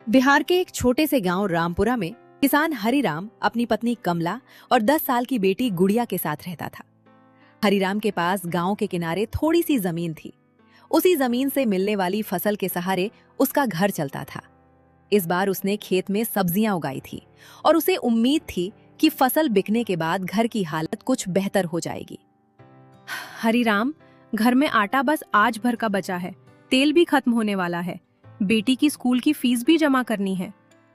बिहार के एक छोटे से गांव रामपुरा में किसान हरिराम अपनी पत्नी कमला और 10 साल की बेटी गुड़िया के साथ रहता था। हरिराम के पास गांव के किनारे थोड़ी सी जमीन थी। उसी जमीन से मिलने वाली फसल के सहारे उसका घर चलता था। इस बार उसने खेत में सब्जियां उगाई थी और उसे उम्मीद थी कि फसल बिकने के बाद घर की हालत कुछ बेहतर हो जाएगी। हरिराम, घर में आटा बस आज भर का बचा है, तेल भी खत्म होने वाला है, बेटी की स्कूल की फीस भी जमा करनी है।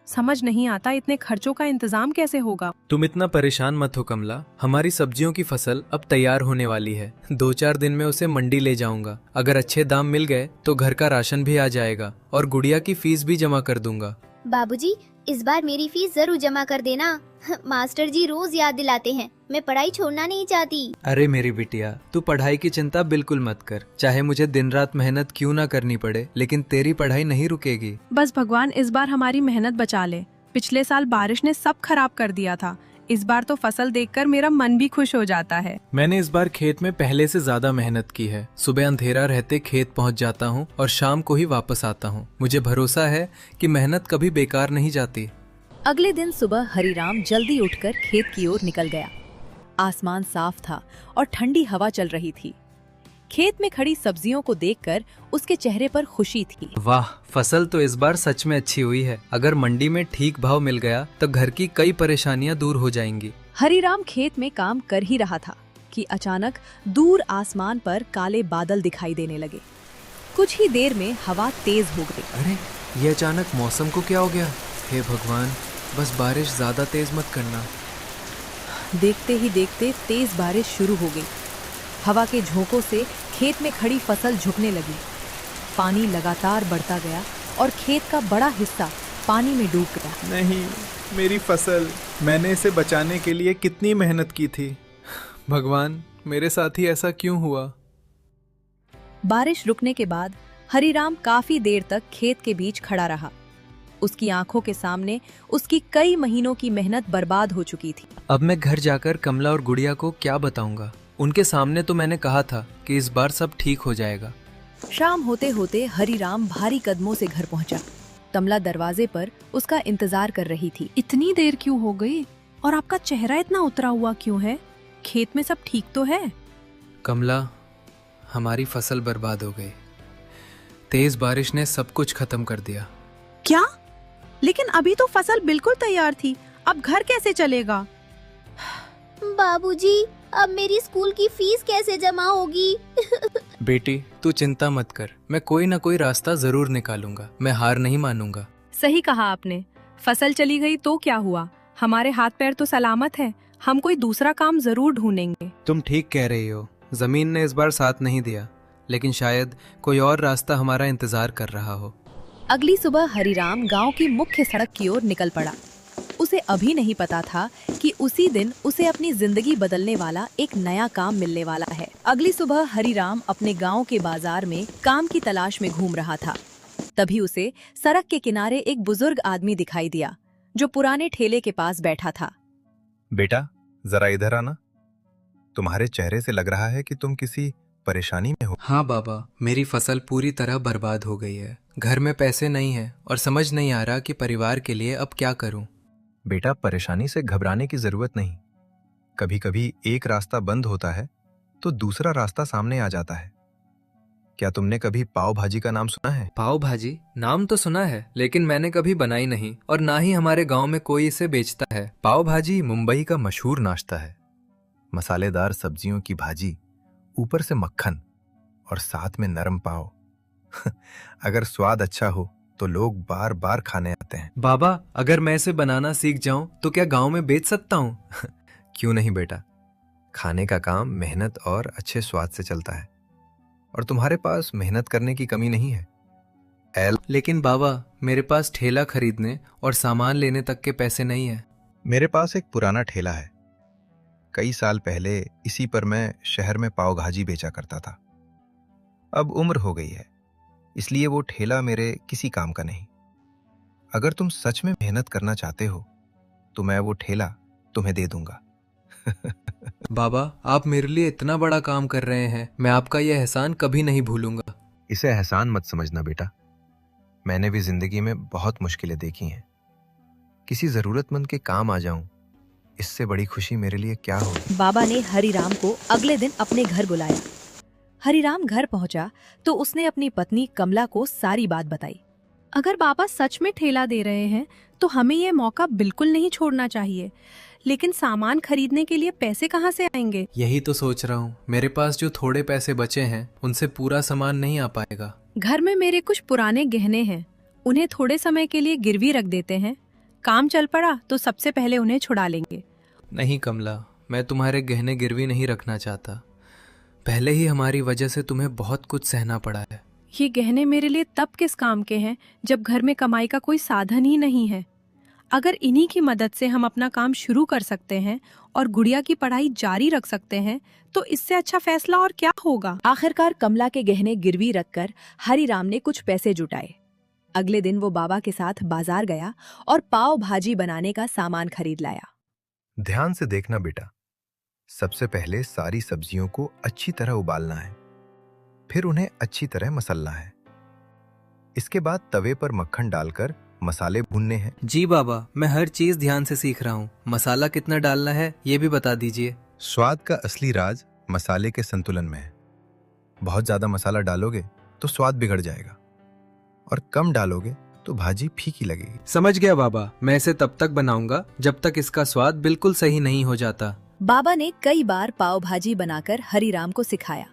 समझ नहीं आता इतने खर्चों का इंतजाम कैसे होगा। तुम इतना परेशान मत हो कमला, हमारी सब्जियों की फसल अब तैयार होने वाली है। 2-4 दिन में उसे मंडी ले जाऊंगा। अगर अच्छे दाम मिल गए तो घर का राशन भी आ जाएगा और गुड़िया की फीस भी जमा कर दूंगा। बाबूजी, इस बार मेरी फीस जरूर जमा कर देना। मास्टर जी रोज याद दिलाते हैं, मैं पढ़ाई छोड़ना नहीं चाहती। अरे मेरी बिटिया, तू पढ़ाई की चिंता बिल्कुल मत कर। चाहे मुझे दिन रात मेहनत क्यों ना करनी पड़े, लेकिन तेरी पढ़ाई नहीं रुकेगी। बस भगवान इस बार हमारी मेहनत बचा ले। पिछले साल बारिश ने सब खराब कर दिया था। इस बार तो फसल देखकर मेरा मन भी खुश हो जाता है। मैंने इस बार खेत में पहले से ज्यादा मेहनत की है। सुबह अंधेरा रहते खेत पहुंच जाता हूं और शाम को ही वापस आता हूं। मुझे भरोसा है कि मेहनत कभी बेकार नहीं जाती। अगले दिन सुबह हरिराम जल्दी उठकर खेत की ओर निकल गया। आसमान साफ था और ठंडी हवा चल रही थी। खेत में खड़ी सब्जियों को देखकर उसके चेहरे पर खुशी थी। वाह, फसल तो इस बार सच में अच्छी हुई है। अगर मंडी में ठीक भाव मिल गया तो घर की कई परेशानियां दूर हो जाएंगी। हरिराम खेत में काम कर ही रहा था कि अचानक दूर आसमान पर काले बादल दिखाई देने लगे। कुछ ही देर में हवा तेज हो गई। अरे, ये अचानक मौसम को क्या हो गया? हे भगवान, बस बारिश ज्यादा तेज मत करना। देखते ही देखते तेज बारिश शुरू हो गई। हवा के झोंकों से खेत में खड़ी फसल झुकने लगी। पानी लगातार बढ़ता गया और खेत का बड़ा हिस्सा पानी में डूब गया। नहीं, मेरी फसल, मैंने इसे बचाने के लिए कितनी मेहनत की थी। भगवान, मेरे साथ ही ऐसा क्यों हुआ? बारिश रुकने के बाद हरिराम काफी देर तक खेत के बीच खड़ा रहा। उसकी आंखों के सामने उसकी कई महीनों की मेहनत बर्बाद हो चुकी थी। अब मैं घर जाकर कमला और गुड़िया को क्या बताऊंगा? उनके सामने तो मैंने कहा था कि इस बार सब ठीक हो जाएगा। शाम होते होते हरिराम भारी कदमों से घर पहुंचा। कमला दरवाजे पर उसका इंतजार कर रही थी। इतनी देर क्यों हो गई और आपका चेहरा इतना उतरा हुआ क्यों है? खेत में सब ठीक तो है? कमला, हमारी फसल बर्बाद हो गई। तेज बारिश ने सब कुछ खत्म कर दिया। क्या? लेकिन अभी तो फसल बिल्कुल तैयार थी। अब घर कैसे चलेगा? बाबूजी, अब मेरी स्कूल की फीस कैसे जमा होगी? बेटी, तू चिंता मत कर, मैं कोई ना कोई रास्ता जरूर निकालूंगा। मैं हार नहीं मानूंगा। सही कहा आपने। फसल चली गई तो क्या हुआ, हमारे हाथ पैर तो सलामत हैं। हम कोई दूसरा काम जरूर ढूंढेंगे। तुम ठीक कह रही हो। जमीन ने इस बार साथ नहीं दिया, लेकिन शायद कोई और रास्ता हमारा इंतजार कर रहा हो। अगली सुबह हरिराम गांव की मुख्य सड़क की ओर निकल पड़ा। उसे अभी नहीं पता था कि उसी दिन उसे अपनी जिंदगी बदलने वाला एक नया काम मिलने वाला है। अगली सुबह हरिराम अपने गांव के बाजार में काम की तलाश में घूम रहा था। तभी उसे सड़क के किनारे एक बुजुर्ग आदमी दिखाई दिया जो पुराने ठेले के पास बैठा था। बेटा, जरा इधर आना। तुम्हारे चेहरे से लग रहा है कि तुम किसी परेशानी में हो। हाँ बाबा, मेरी फसल पूरी तरह बर्बाद हो गई है। घर में पैसे नहीं है और समझ नहीं आ रहा कि परिवार के लिए अब क्या करूं। बेटा, परेशानी से घबराने की जरूरत नहीं। कभी कभी एक रास्ता बंद होता है तो दूसरा रास्ता सामने आ जाता है। क्या तुमने कभी पाव भाजी का नाम सुना है? पाव भाजी नाम तो सुना है, लेकिन मैंने कभी बनाई नहीं और ना ही हमारे गांव में कोई इसे बेचता है। पाव भाजी मुंबई का मशहूर नाश्ता है। मसालेदार सब्जियों की भाजी, ऊपर से मक्खन और साथ में नरम पाव। अगर स्वाद अच्छा हो तो लोग बार बार खाने आते हैं। बाबा, अगर मैं इसे बनाना सीख जाऊं तो क्या गांव में बेच सकता हूं? क्यों नहीं बेटा, खाने का काम मेहनत और अच्छे स्वाद से चलता है और तुम्हारे पास मेहनत करने की कमी नहीं है। लेकिन बाबा, मेरे पास ठेला खरीदने और सामान लेने तक के पैसे नहीं है। मेरे पास एक पुराना ठेला है। कई साल पहले इसी पर मैं शहर में पाव भाजी बेचा करता था। अब उम्र हो गई है, इसलिए वो ठेला मेरे किसी काम का नहीं। अगर तुम सच में मेहनत करना चाहते हो तो मैं वो ठेला तुम्हें दे दूंगा। बाबा, आप मेरे लिए इतना बड़ा काम कर रहे हैं, मैं आपका यह एहसान कभी नहीं भूलूंगा। इसे एहसान मत समझना बेटा। मैंने भी जिंदगी में बहुत मुश्किलें देखी हैं। किसी जरूरतमंद के काम आ जाऊं, इससे बड़ी खुशी मेरे लिए क्या होगी। बाबा ने हरिराम को अगले दिन अपने घर बुलाया। हरिराम घर पहुंचा तो उसने अपनी पत्नी कमला को सारी बात बताई। अगर बाबा सच में ठेला दे रहे हैं तो हमें ये मौका बिल्कुल नहीं छोड़ना चाहिए। लेकिन सामान खरीदने के लिए पैसे कहाँ से आएंगे? यही तो सोच रहा हूँ। मेरे पास जो थोड़े पैसे बचे हैं उनसे पूरा सामान नहीं आ पाएगा। घर में मेरे कुछ पुराने गहने हैं, उन्हें थोड़े समय के लिए गिरवी रख देते हैं। काम चल पड़ा तो सबसे पहले उन्हें छुड़ा लेंगे। नहीं कमला, मैं तुम्हारे गहने गिरवी नहीं रखना चाहता। पहले ही हमारी वजह से तुम्हें बहुत कुछ सहना पड़ा है। ये गहने मेरे लिए तब किस काम के हैं जब घर में कमाई का कोई साधन ही नहीं है। अगर इन्हीं की मदद से हम अपना काम शुरू कर सकते हैं और गुड़िया की पढ़ाई जारी रख सकते हैं तो इससे अच्छा फैसला और क्या होगा। आखिरकार कमला के गहने गिरवी रखकर हरिराम ने कुछ पैसे जुटाए। अगले दिन वो बाबा के साथ बाजार गया और पाव भाजी बनाने का सामान खरीद लाया। ध्यान से देखना बेटा, सबसे पहले सारी सब्जियों को अच्छी तरह उबालना है, फिर उन्हें अच्छी तरह मसलना है। इसके बाद तवे पर मक्खन डालकर मसाले भूनने हैं। जी बाबा, मैं हर चीज ध्यान से सीख रहा हूँ। मसाला कितना डालना है ये भी बता दीजिए। स्वाद का असली राज मसाले के संतुलन में है। बहुत ज्यादा मसाला डालोगे तो स्वाद बिगड़ जाएगा और कम डालोगे तो भाजी फीकी लगेगी। समझ गया बाबा, मैं इसे तब तक बनाऊंगा जब तक इसका स्वाद बिल्कुल सही नहीं हो जाता। बाबा ने कई बार पाव भाजी बनाकर हरिराम को सिखाया।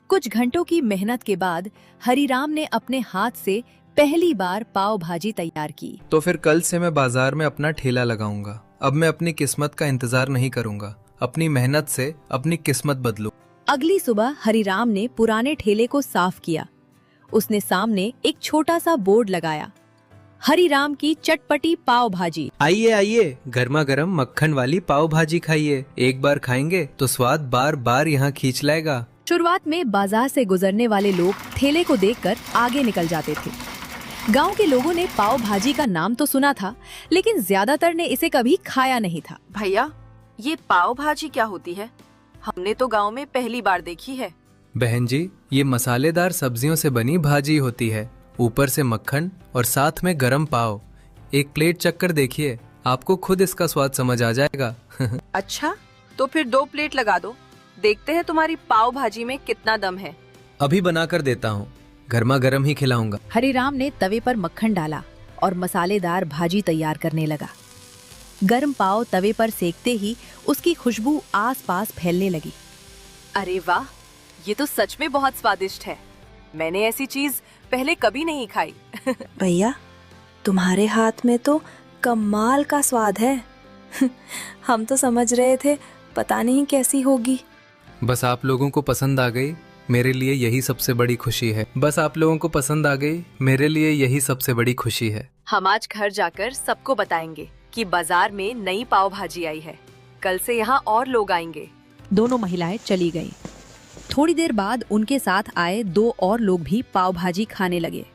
कुछ घंटों की मेहनत के बाद हरिराम ने अपने हाथ से पहली बार पाव भाजी तैयार की। तो फिर कल से मैं बाजार में अपना ठेला लगाऊंगा। अब मैं अपनी किस्मत का इंतजार नहीं करूंगा, अपनी मेहनत से अपनी किस्मत बदलूं। अगली सुबह हरिराम ने पुराने ठेले को साफ किया। उसने सामने एक छोटा सा बोर्ड लगाया, हरिराम की चटपटी पाव भाजी। आइए आइए, गर्मा गर्म मक्खन वाली पाव भाजी खाइए। एक बार खाएंगे तो स्वाद बार बार यहाँ खींच लाएगा। शुरुआत में बाजार से गुजरने वाले लोग ठेले को देखकर आगे निकल जाते थे। गांव के लोगों ने पाव भाजी का नाम तो सुना था, लेकिन ज्यादातर ने इसे कभी खाया नहीं था। भैया, ये पाव भाजी क्या होती है? हमने तो गांव में पहली बार देखी है। बहन जी, ये मसालेदार सब्जियों से बनी भाजी होती है, ऊपर से मक्खन और साथ में गरम पाव। एक प्लेट चक्कर देखिए, आपको खुद इसका स्वाद समझ आ जाएगा। अच्छा, तो फिर 2 प्लेट लगा दो। देखते हैं तुम्हारी पाव भाजी में कितना दम है। अभी बना कर देता हूँ, गर्मा गर्म ही खिलाऊंगा। हरिराम ने तवे पर मक्खन डाला और मसालेदार भाजी तैयार करने लगा। गर्म पाव तवे पर सेकते ही उसकी खुशबू आसपास फैलने लगी। अरे वाह, ये तो सच में बहुत स्वादिष्ट है। मैंने ऐसी चीज पहले कभी नहीं खाई। भैया, तुम्हारे हाथ में तो कमाल का स्वाद है। हम तो समझ रहे थे पता नहीं कैसी होगी। बस आप लोगों को पसंद आ गई, मेरे लिए यही सबसे बड़ी खुशी है। बस आप लोगों को पसंद आ गई, मेरे लिए यही सबसे बड़ी खुशी है। हम आज घर जाकर सबको बताएंगे कि बाजार में नई पाव भाजी आई है। कल से यहाँ और लोग आएंगे। दोनों महिलाएं चली गईं। थोड़ी देर बाद उनके साथ आए 2 और लोग भी पाव भाजी खाने लगे।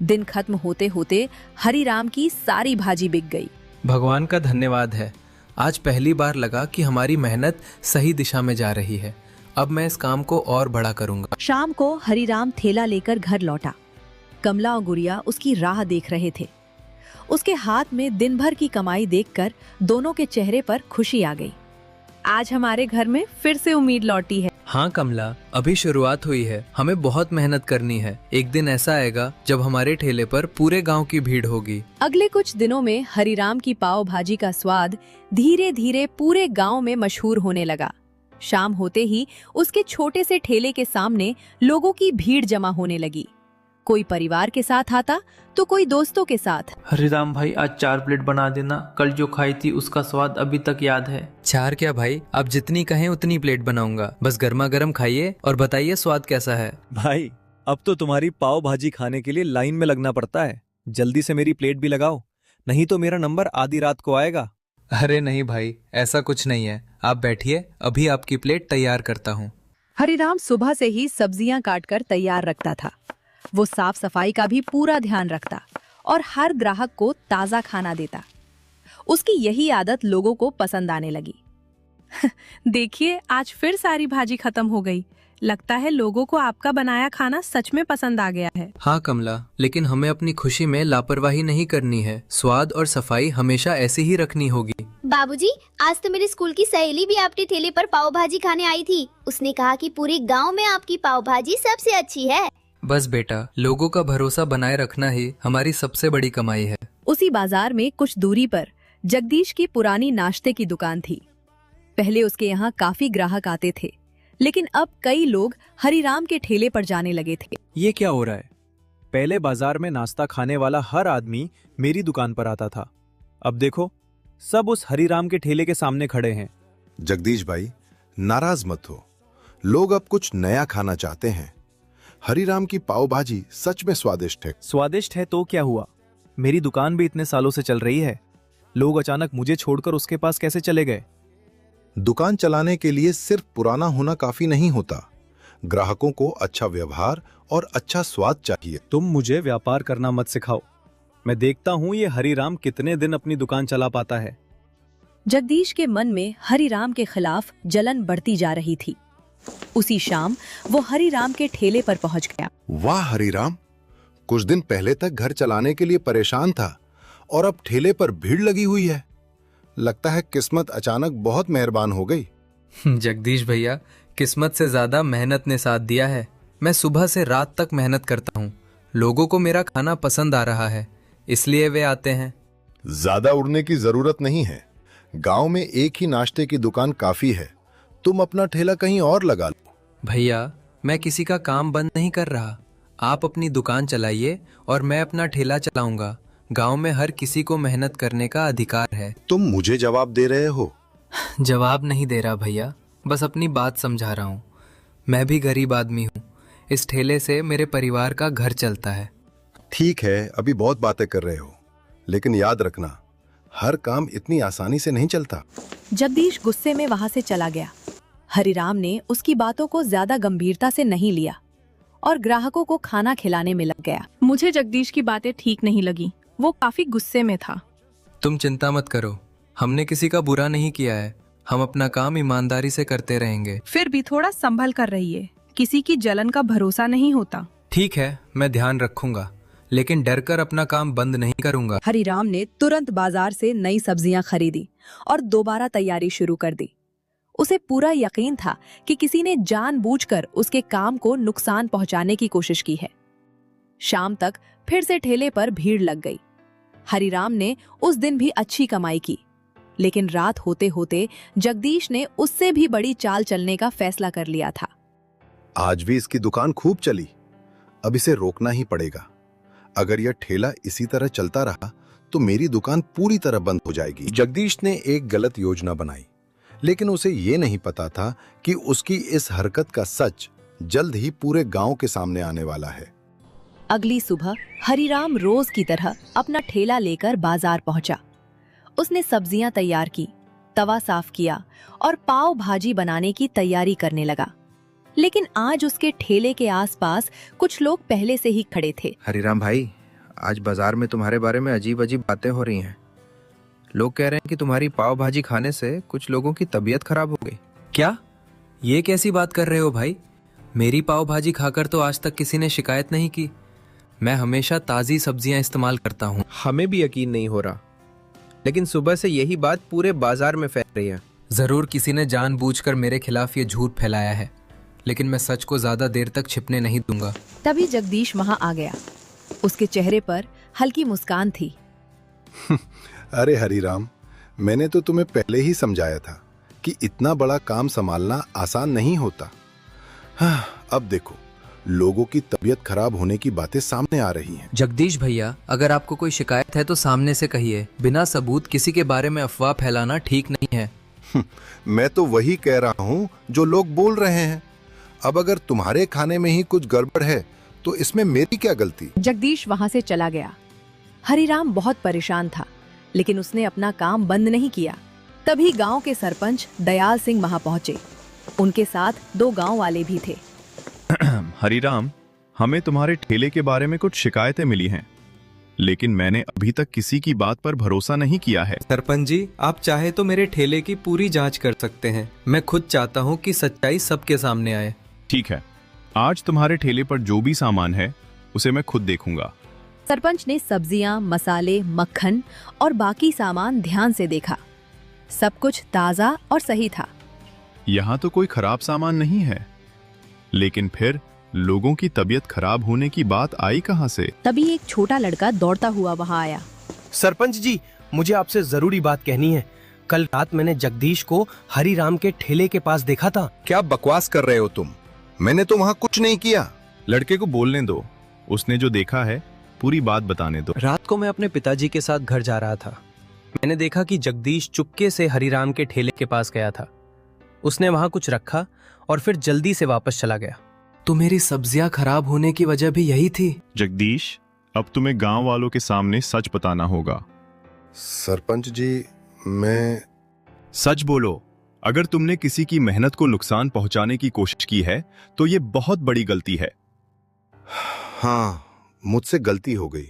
दिन खत्म होते होते हरिराम की सारी भाजी बिक गई। भगवान का धन्यवाद है, आज पहली बार लगा कि हमारी मेहनत सही दिशा में जा रही है। अब मैं इस काम को और बड़ा करूंगा। शाम को हरिराम थैला लेकर घर लौटा। कमला और गुड़िया उसकी राह देख रहे थे। उसके हाथ में दिन भर की कमाई देखकर दोनों के चेहरे पर खुशी आ गई। आज हमारे घर में फिर से उम्मीद लौटी है। हाँ कमला, अभी शुरुआत हुई है, हमें बहुत मेहनत करनी है। एक दिन ऐसा आएगा जब हमारे ठेले पर पूरे गांव की भीड़ होगी। अगले कुछ दिनों में हरिराम की पाव भाजी का स्वाद धीरे धीरे पूरे गांव में मशहूर होने लगा। शाम होते ही उसके छोटे से ठेले के सामने लोगों की भीड़ जमा होने लगी। कोई परिवार के साथ आता तो कोई दोस्तों के साथ। हरिराम भाई, आज 4 प्लेट बना देना, कल जो खाई थी उसका स्वाद अभी तक याद है। 4 क्या भाई, आप जितनी कहें उतनी प्लेट बनाऊंगा। बस गर्मा गर्म खाइए और बताइए स्वाद कैसा है। भाई, अब तो तुम्हारी पाव भाजी खाने के लिए लाइन में लगना पड़ता है। जल्दी से मेरी प्लेट भी लगाओ, नहीं तो मेरा नंबर आधी रात को आएगा। अरे नहीं भाई, ऐसा कुछ नहीं है, आप बैठिए, अभी आपकी प्लेट तैयार करता हूँ। हरिराम सुबह से ही सब्जियां काटकर तैयार रखता था। वो साफ सफाई का भी पूरा ध्यान रखता और हर ग्राहक को ताजा खाना देता। उसकी यही आदत लोगों को पसंद आने लगी। देखिए, आज फिर सारी भाजी खत्म हो गई, लगता है लोगों को आपका बनाया खाना सच में पसंद आ गया है। हाँ कमला, लेकिन हमें अपनी खुशी में लापरवाही नहीं करनी है। स्वाद और सफाई हमेशा ऐसी ही रखनी होगी। बाबूजी, आज तो मेरे स्कूल की सहेली भी आपके ठेले पर पाव भाजी खाने आई थी। उसने कहा कि पूरे गांव में आपकी पाव भाजी सबसे अच्छी है। बस बेटा, लोगों का भरोसा बनाए रखना ही हमारी सबसे बड़ी कमाई है। उसी बाजार में कुछ दूरी पर जगदीश की पुरानी नाश्ते की दुकान थी। पहले उसके यहाँ काफी ग्राहक आते थे, लेकिन अब कई लोग हरिराम के ठेले पर जाने लगे थे। ये क्या हो रहा है? पहले बाजार में नाश्ता खाने वाला हर आदमी मेरी दुकान पर आता था। अब देखो, सब उस हरिराम के ठेले के सामने खड़े हैं। जगदीश भाई, नाराज मत हो। लोग अब कुछ नया खाना चाहते हैं। हरिराम की पाव भाजी सच में स्वादिष्ट है। स्वादिष्ट है तो क्या हुआ? मेरी दुकान भी इतने सालों से चल रही है। लोग अचानक मुझे छोड़कर उसके पास कैसे चले गए? दुकान चलाने के लिए सिर्फ पुराना होना काफी नहीं होता। ग्राहकों को अच्छा व्यवहार और अच्छा स्वाद चाहिए। तुम मुझे व्यापार करना मत सिखाओ। मैं देखता हूँ ये हरिराम कितने दिन अपनी दुकान चला पाता है। जगदीश के मन में हरिराम के खिलाफ जलन बढ़ती जा रही थी। उसी शाम वो हरिराम के ठेले पर पहुंच गया। वाह हरिराम, कुछ दिन पहले तक घर चलाने के लिए परेशान था और अब ठेले पर भीड़ लगी हुई है। लगता है किस्मत अचानक बहुत मेहरबान हो गई। जगदीश भैया, किस्मत से ज्यादा मेहनत ने साथ दिया है। मैं सुबह से रात तक मेहनत करता हूँ। लोगों को मेरा खाना पसंद आ रहा है, इसलिए वे आते हैं। ज्यादा उड़ने की जरूरत नहीं है। गांव में एक ही नाश्ते की दुकान काफी है। तुम अपना ठेला कहीं और लगा लो। भैया, मैं किसी का काम बंद नहीं कर रहा। आप अपनी दुकान चलाइए और मैं अपना ठेला चलाऊंगा। गांव में हर किसी को मेहनत करने का अधिकार है। तुम मुझे जवाब दे रहे हो? जवाब नहीं दे रहा भैया, बस अपनी बात समझा रहा हूँ। मैं भी गरीब आदमी हूँ। इस ठेले से मेरे परिवार का घर चलता है। ठीक है, अभी बहुत बातें कर रहे हो, लेकिन याद रखना, हर काम इतनी आसानी से नहीं चलता। जगदीश गुस्से में वहां से चला गया। हरिराम ने उसकी बातों को ज्यादा गंभीरता से नहीं लिया और ग्राहकों को खाना खिलाने में लग गया। मुझे जगदीश की बातें ठीक नहीं लगी। वो काफी गुस्से में था। तुम चिंता मत करो, हमने किसी का बुरा नहीं किया है। हम अपना काम ईमानदारी से करते रहेंगे। फिर भी थोड़ा संभल कर रहिए। किसी की जलन का भरोसा नहीं होता। ठीक है, मैं ध्यान रखूंगा, लेकिन डर कर अपना काम बंद नहीं करूंगा। हरिराम ने तुरंत बाजार से नई सब्जियां खरीदी और दोबारा तैयारी शुरू कर दी। उसे पूरा यकीन था कि किसी ने जानबूझकर उसके काम को नुकसान पहुंचाने की कोशिश की है। शाम तक फिर से ठेले पर भीड़ लग गई। हरिराम ने उस दिन भी अच्छी कमाई की, लेकिन रात होते होते जगदीश ने उससे भी बड़ी चाल चलने का फैसला कर लिया था। आज भी इसकी दुकान खूब चली, अब इसे रोकना ही पड़ेगा। अगर यह ठेला इसी तरह चलता रहा तो मेरी दुकान पूरी तरह बंद हो जाएगी। जगदीश ने एक गलत योजना बनाई, लेकिन उसे ये नहीं पता था कि उसकी इस हरकत का सच जल्द ही पूरे गांव के सामने आने वाला है। अगली सुबह हरिराम रोज की तरह अपना ठेला लेकर बाजार पहुंचा। उसने सब्जियां तैयार की, तवा साफ किया और पाव भाजी बनाने की तैयारी करने लगा। लेकिन आज उसके ठेले के आसपास कुछ लोग पहले से ही खड़े थे। हरिराम भाई, आज बाजार में तुम्हारे बारे में अजीब अजीब बातें हो रही हैं। लोग कह रहे हैं कि तुम्हारी पाव भाजी खाने से कुछ लोगों की तबीयत खराब हो गई। क्या? ये कैसी बात कर रहे हो भाई? मेरी पाव भाजी खाकर तो आज तक किसी ने शिकायत नहीं की। मैं हमेशा ताज़ी सब्जियां इस्तेमाल करता हूँ। हमें भी यकीन नहीं हो रहा, लेकिन सुबह से यही बात पूरे बाजार में फैल रही है। जरूर किसी ने जानबूझकर मेरे खिलाफ ये झूठ फैलाया है, लेकिन मैं सच को ज्यादा देर तक छिपने नहीं दूंगा। तभी जगदीश वहां आ गया। उसके चेहरे पर हल्की मुस्कान थी। अरे हरिराम, मैंने तो तुम्हें पहले ही समझाया था कि इतना बड़ा काम संभालना आसान नहीं होता। हाँ, अब देखो, लोगों की तबीयत खराब होने की बातें सामने आ रही हैं। जगदीश भैया, अगर आपको कोई शिकायत है तो सामने से कहिए। बिना सबूत किसी के बारे में अफवाह फैलाना ठीक नहीं है। मैं तो वही कह रहा हूँ जो लोग बोल रहे हैं। अब अगर तुम्हारे खाने में ही कुछ गड़बड़ है तो इसमें मेरी क्या गलती? जगदीश वहां से चला गया। हरिराम बहुत परेशान था, लेकिन उसने अपना काम बंद नहीं किया। तभी गांव के सरपंच दयाल सिंह वहां पहुंचे। उनके साथ 2 गांव वाले भी थे। हरिराम, हमें तुम्हारे ठेले के बारे में कुछ शिकायतें मिली हैं, लेकिन मैंने अभी तक किसी की बात पर भरोसा नहीं किया है। सरपंच जी, आप चाहे तो मेरे ठेले की पूरी जांच कर सकते हैं। मैं खुद चाहता हूं कि सच्चाई सबके सामने आए। ठीक है, आज तुम्हारे ठेले पर जो भी सामान है उसे मैं खुद देखूंगा। सरपंच ने सब्जियां, मसाले, मक्खन और बाकी सामान ध्यान से देखा। सब कुछ ताजा और सही था। यहाँ तो कोई खराब सामान नहीं है, लेकिन फिर लोगों की तबीयत खराब होने की बात आई कहाँ से? तभी एक छोटा लड़का दौड़ता हुआ वहां आया। सरपंच जी, मुझे आपसे जरूरी बात कहनी है। कल रात मैंने जगदीश को हरिराम के ठेले के पास देखा था। क्या बकवास कर रहे हो तुम? मैंने तो वहाँ कुछ नहीं किया। लड़के को बोलने दो, उसने जो देखा है पूरी बात बताने दो। रात को मैं अपने पिताजी के साथ घर जा रहा था। मैंने देखा कि जगदीश चुपके से हरिराम के ठेले के पास गया था। उसने वहां कुछ रखा और फिर जल्दी से वापस चला गया। तो मेरी सब्जियां खराब होने की वजह भी यही थी? जगदीश, अब तुम्हें गांव वालों के सामने सच बताना होगा। सरपंच जी, मैं... सच बोलो। अगर तुमने किसी की मेहनत को नुकसान पहुंचाने की कोशिश की है तो ये बहुत बड़ी गलती है। हाँ, मुझसे गलती हो गई।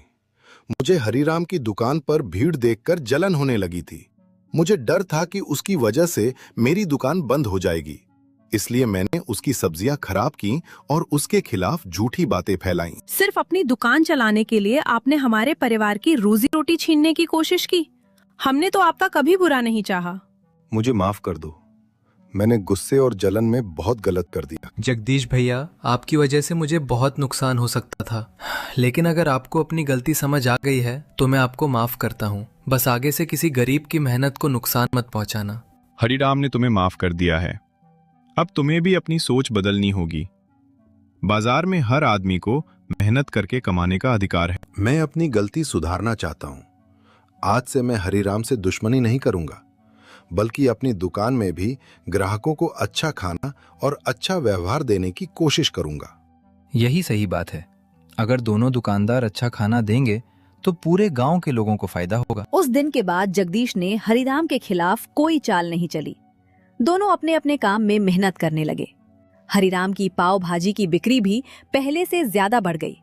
मुझे हरिराम की दुकान पर भीड़ देखकर जलन होने लगी थी। मुझे डर था कि उसकी वजह से मेरी दुकान बंद हो जाएगी, इसलिए मैंने उसकी सब्जियां खराब की और उसके खिलाफ झूठी बातें फैलाई। सिर्फ अपनी दुकान चलाने के लिए आपने हमारे परिवार की रोजी रोटी छीनने की कोशिश की। हमने तो आपका कभी बुरा नहीं चाहा। मुझे माफ कर दो, मैंने गुस्से और जलन में बहुत गलत कर दिया। जगदीश भैया, आपकी वजह से मुझे बहुत नुकसान हो सकता था, लेकिन अगर आपको अपनी गलती समझ आ गई है तो मैं आपको माफ करता हूँ। बस आगे से किसी गरीब की मेहनत को नुकसान मत पहुँचाना। हरिराम ने तुम्हें माफ कर दिया है। अब तुम्हें भी अपनी सोच बदलनी होगी। बाजार में हर आदमी को मेहनत करके कमाने का अधिकार है। मैं अपनी गलती सुधारना चाहता हूँ। आज से मैं हरिराम से दुश्मनी नहीं करूंगा, बल्कि अपनी दुकान में भी ग्राहकों को अच्छा खाना और अच्छा व्यवहार देने की कोशिश करूंगा। यही सही बात है। अगर दोनों दुकानदार अच्छा खाना देंगे तो पूरे गांव के लोगों को फायदा होगा। उस दिन के बाद जगदीश ने हरिराम के खिलाफ कोई चाल नहीं चली। दोनों अपने अपने काम में मेहनत करने लगे। हरिराम की पाव भाजी की बिक्री भी पहले से ज्यादा बढ़ गई।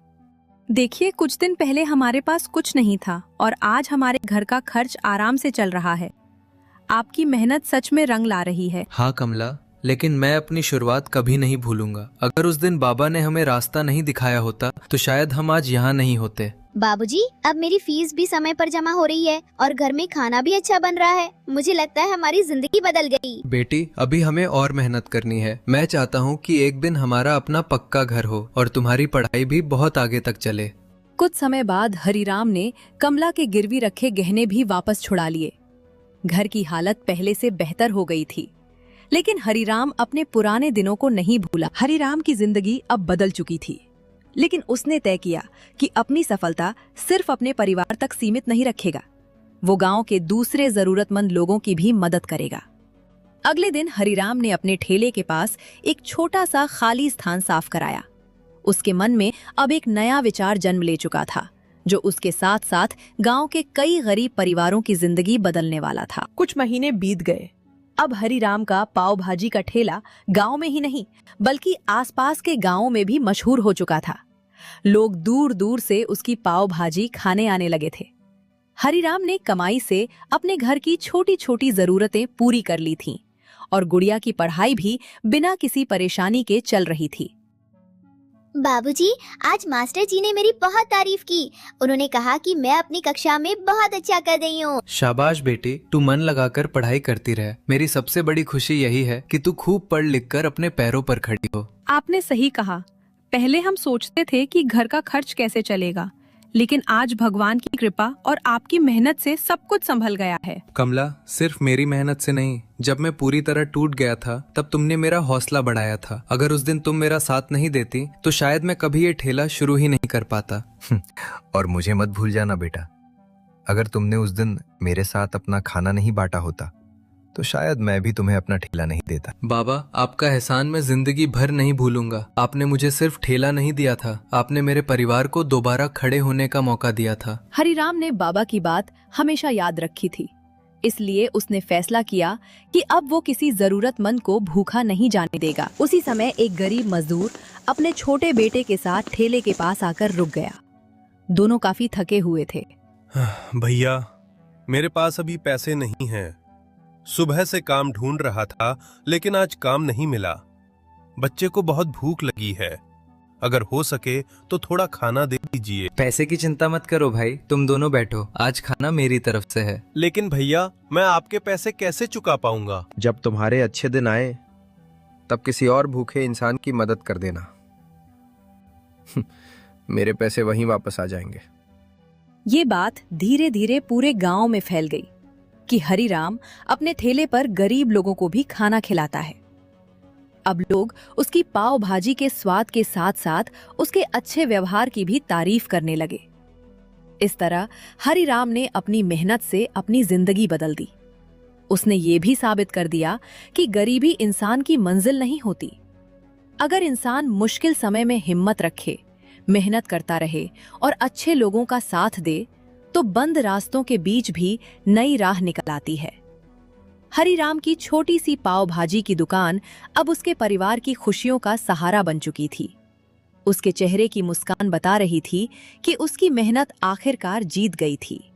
देखिए, कुछ दिन पहले हमारे पास कुछ नहीं था और आज हमारे घर का खर्च आराम से चल रहा है। आपकी मेहनत सच में रंग ला रही है। हाँ कमला, लेकिन मैं अपनी शुरुआत कभी नहीं भूलूंगा। अगर उस दिन बाबा ने हमें रास्ता नहीं दिखाया होता तो शायद हम आज यहाँ नहीं होते। बाबूजी, अब मेरी फीस भी समय पर जमा हो रही है और घर में खाना भी अच्छा बन रहा है। मुझे लगता है हमारी जिंदगी बदल गई। बेटी, अभी हमें और मेहनत करनी है। मैं चाहता हूँ कि एक दिन हमारा अपना पक्का घर हो और तुम्हारी पढ़ाई भी बहुत आगे तक चले। कुछ समय बाद हरिराम ने कमला के गिरवी रखे गहने भी वापस छुड़ा लिए। घर की हालत पहले से बेहतर हो गई थी, लेकिन हरिराम अपने पुराने दिनों को नहीं भूला। हरिराम की जिंदगी अब बदल चुकी थी, लेकिन उसने तय किया कि अपनी सफलता सिर्फ अपने परिवार तक सीमित नहीं रखेगा। वो गांव के दूसरे जरूरतमंद लोगों की भी मदद करेगा। अगले दिन हरिराम ने अपने ठेले के पास एक छोटा सा खाली स्थान साफ कराया। उसके मन में अब एक नया विचार जन्म ले चुका था, जो उसके साथ साथ गांव के कई गरीब परिवारों की जिंदगी बदलने वाला था। कुछ महीने बीत गए। अब हरिराम का पाव भाजी का ठेला गांव में ही नहीं बल्कि आसपास के गांवों में भी मशहूर हो चुका था। लोग दूर दूर से उसकी पाव भाजी खाने आने लगे थे। हरिराम ने कमाई से अपने घर की छोटी छोटी जरूरतें पूरी कर ली थीं और गुड़िया की पढ़ाई भी बिना किसी परेशानी के चल रही थी। बाबूजी, आज मास्टर जी ने मेरी बहुत तारीफ की। उन्होंने कहा कि मैं अपनी कक्षा में बहुत अच्छा कर रही हूँ। शाबाश बेटी, तू मन लगाकर पढ़ाई करती रह। मेरी सबसे बड़ी खुशी यही है कि तू खूब पढ़ लिख कर अपने पैरों पर खड़ी हो। आपने सही कहा। पहले हम सोचते थे कि घर का खर्च कैसे चलेगा, लेकिन आज भगवान की कृपा और आपकी मेहनत से सब कुछ संभल गया है। कमला, सिर्फ मेरी मेहनत से नहीं, जब मैं पूरी तरह टूट गया था तब तुमने मेरा हौसला बढ़ाया था। अगर उस दिन तुम मेरा साथ नहीं देती तो शायद मैं कभी ये ठेला शुरू ही नहीं कर पाता। और मुझे मत भूल जाना बेटा, अगर तुमने उस दिन मेरे साथ अपना खाना नहीं बांटा होता तो शायद मैं भी तुम्हें अपना ठेला नहीं देता। बाबा, आपका एहसान मैं जिंदगी भर नहीं भूलूंगा। आपने मुझे सिर्फ ठेला नहीं दिया था, आपने मेरे परिवार को दोबारा खड़े होने का मौका दिया था। हरिराम ने बाबा की बात हमेशा याद रखी थी, इसलिए उसने फैसला किया कि अब वो किसी जरूरतमंद को भूखा नहीं जाने देगा। उसी समय एक गरीब मजदूर अपने छोटे बेटे के साथ ठेले के पास आकर रुक गया। दोनों काफी थके हुए थे। भैया, मेरे पास अभी पैसे नहीं हैं। सुबह से काम ढूंढ रहा था लेकिन आज काम नहीं मिला। बच्चे को बहुत भूख लगी है। अगर हो सके तो थोड़ा खाना दे दीजिए। पैसे की चिंता मत करो भाई, तुम दोनों बैठो, आज खाना मेरी तरफ से है। लेकिन भैया, मैं आपके पैसे कैसे चुका पाऊंगा? जब तुम्हारे अच्छे दिन आए तब किसी और भूखे इंसान की मदद कर देना। मेरे पैसे वहीं वापस आ जाएंगे। ये बात धीरे धीरे पूरे गांव में फैल गई कि हरिराम अपने ठेले पर गरीब लोगों को भी खाना खिलाता है। अब लोग उसकी पाव भाजी के स्वाद के साथ साथ उसके अच्छे व्यवहार की भी तारीफ करने लगे। इस तरह हरिराम ने अपनी मेहनत से अपनी जिंदगी बदल दी। उसने ये भी साबित कर दिया कि गरीबी इंसान की मंजिल नहीं होती। अगर इंसान मुश्किल समय में हिम्मत रखे, मेहनत करता रहे और अच्छे लोगों का साथ दे, तो बंद रास्तों के बीच भी नई राह निकल आती है। हरिराम की छोटी सी पाव भाजी की दुकान अब उसके परिवार की खुशियों का सहारा बन चुकी थी। उसके चेहरे की मुस्कान बता रही थी कि उसकी मेहनत आखिरकार जीत गई थी।